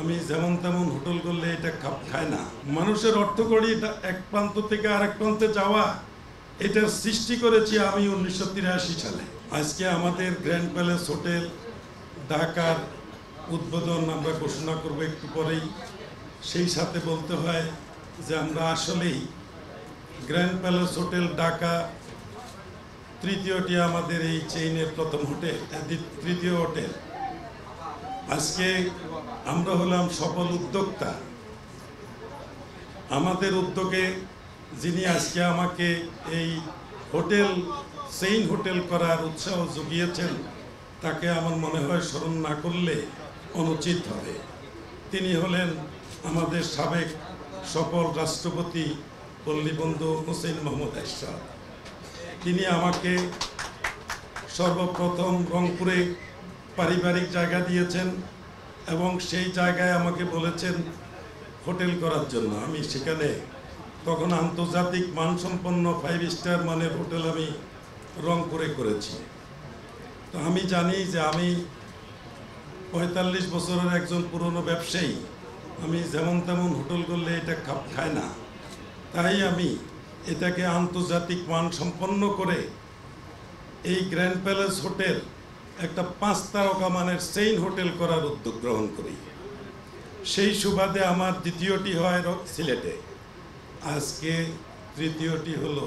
আমি যেমন তেমন হোটেল করলে এটা খাপ খায় না। মানুষের অর্থ করি এক প্রান্ত থেকে আরেক প্রান্তে যাওয়া, এটার সৃষ্টি করেছি আমি 1983 সালে। আজকে আমাদের গ্র্যান্ড প্যালেস হোটেল ঢাকার উদ্বোধন আমরা ঘোষণা করব একটু পরেই। সেই সাথে বলতে হয় যে আমরা আসলেই গ্র্যান্ড প্যালেস হোটেল ঢাকা তৃতীয়টি আমাদের এই চেইনের প্রথম হোটেল, তৃতীয় হোটেল। আজকে আমরা হলাম সফল উদ্যোক্তা। আমাদের উদ্যোগে যিনি আজকে আমাকে এই হোটেল চেইন হোটেল করার উৎসাহ জুগিয়েছেন, তাকে আমার মনে হয় স্মরণ না করলে অনুচিত হবে। তিনি হলেন আমাদের সাবেক সফল রাষ্ট্রপতি পল্লীবন্ধু হোসেন মোহাম্মদ এরশাদ। তিনি আমাকে সর্বপ্রথম রংপুরে পারিবারিক জায়গা দিয়েছেন এবং সেই জায়গায় আমাকে বলেছেন হোটেল করার জন্য। আমি সেখানে তখন আন্তর্জাতিক মানসম্পন্ন 5 স্টার মানের হোটেল আমি রংপুরে করেছি। তো আমি জানি যে আমি 45 বছরের একজন পুরনো ব্যবসায়ী, আমি যেমন তেমন হোটেল করলে এটা খাপ খায় না। তাই আমি এটাকে আন্তর্জাতিক মান সম্পন্ন করে এই গ্র্যান্ড প্যালেস হোটেল একটা 5 তারকা মানের চেইন হোটেল করার উদ্যোগ গ্রহণ করি। সেই সুবাদে আমার দ্বিতীয়টি হয় সিলেটে, আজকে তৃতীয়টি হলো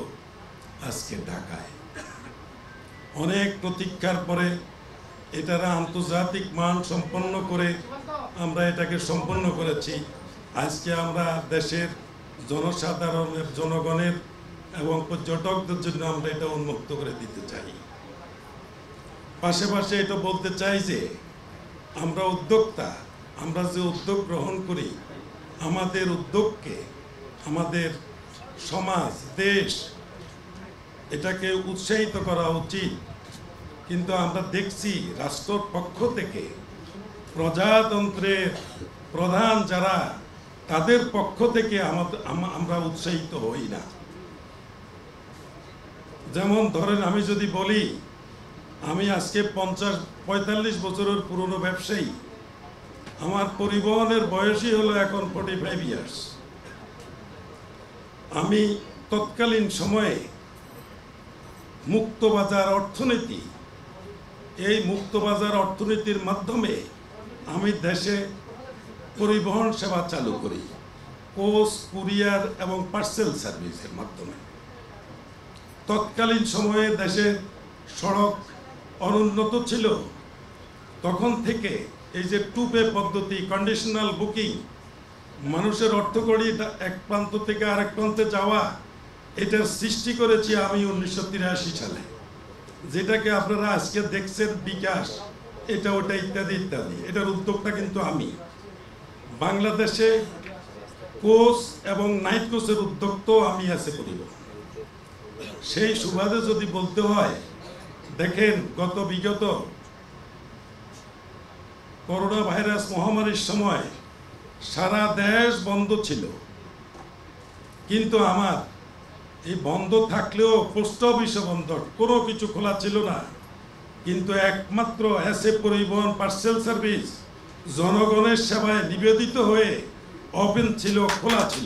আজকে ঢাকায়। অনেক প্রতীক্ষার পরে এটারা আন্তর্জাতিক মান সম্পন্ন করে আমরা এটাকে সম্পন্ন করেছি। আজকে আমরা দেশের জনসাধারণের, জনগণের এবং পর্যটকদের জন্য আমরা এটা উন্মুক্ত করে দিতে চাই। পাশাপাশি এটা বলতে চাই যে আমরা উদ্যোক্তা, আমরা যে উদ্যোগ গ্রহণ করি, আমাদের উদ্যোগকে আমাদের সমাজ, দেশ এটাকে উৎসাহিত করা উচিত। কিন্তু আমরা দেখছি রাষ্ট্রের পক্ষ থেকে প্রজাতন্ত্রের প্রধান যারা, তাদের পক্ষ থেকে আমরা উৎসাহিত হই না। যেমন ধরেন, আমি যদি বলি আমি আজকে 45 বছরের পুরনো ব্যবসায়ী, আমার পরিবহনের বয়সই হলো এখন 45 ইয়ার্স। আমি তৎকালীন সময়ে মুক্তবাজার অর্থনীতি, এই মুক্তবাজার অর্থনীতির মাধ্যমে আমি দেশে পরিবহন সেবা চালু করি, পোস্ট, কুরিয়ার এবং পার্সেল সার্ভিসের মাধ্যমে। তৎকালীন সময়ে দেশের সড়ক অনুন্নত ছিল। তখন থেকে এই যে টু-পে পদ্ধতি, কন্ডিশনাল বুকিং, মানুষের অর্থকড়ি এক প্রান্ত থেকে আরেক প্রান্তে যাওয়া, এটার সৃষ্টি করেছি আমি 1983 সালে। যেটাকে আপনারা আজকে দেখছেন বিকাশ, এটা ওটা ইত্যাদি ইত্যাদি, এটার উদ্যোগটা কিন্তু আমি। বাংলাদেশে কোচ এবং নাইট কোচের উদ্যোগ তো আমি আছে করিব। সেই সুবাদে যদি বলতে হয়, দেখেন বিগত করোনা ভাইরাস মহামারীর সময় সারা দেশ বন্ধ ছিল, কিন্তু আমার এই বন্ধ থাকলেও পোস্ট অফিসও বন্ধ, কোনো কিছু খোলা ছিল না। কিন্তু একমাত্র এসএ পরিবহন পার্সেল সার্ভিস জনগণের সেবায় নিবেদিত হয়ে ওপেন ছিল, খোলা ছিল।